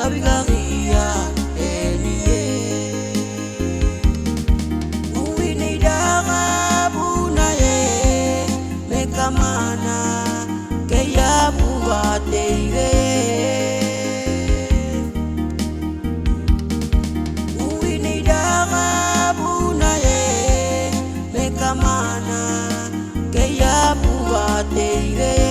kabigaria elie uwini daga buna ye mekamana keya buwa teire uwini daga buna ye mekamana keya buwa teire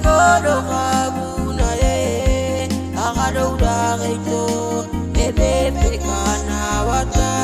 Kodo kabuna ye, akado udagito, bebe kana watai.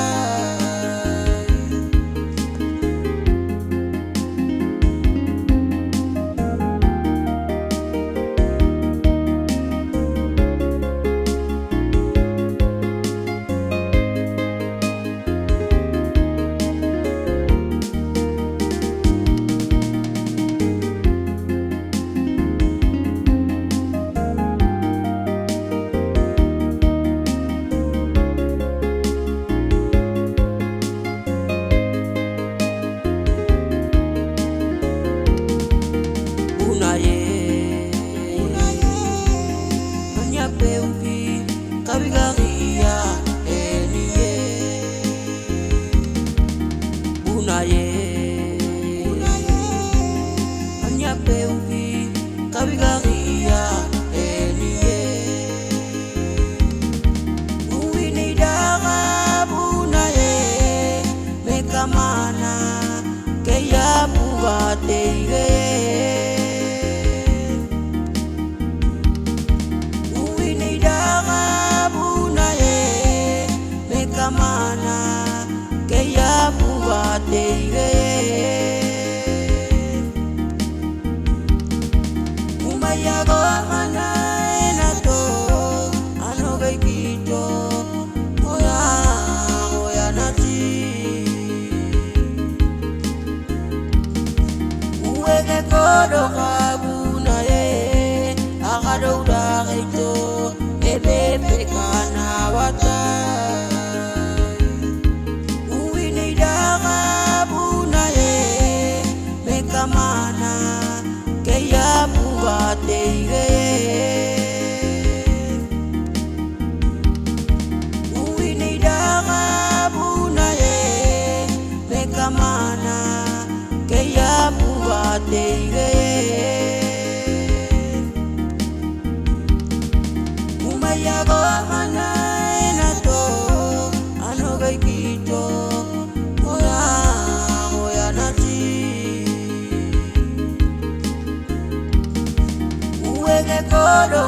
Kabigaria elie Bunaye Anya peuki Kabigaria elie Uwini daga Bunaye mekamana keya buwa teire mana keya buwa teire umaya go mana enato anoge kito oya nati uwege kodo kabuna ye akado udagito ebebe kana watai mana keya buwa teire uwini daga buna ye mekamana keya buwa teire umaya go mana enato anoge kito oya nati Kodo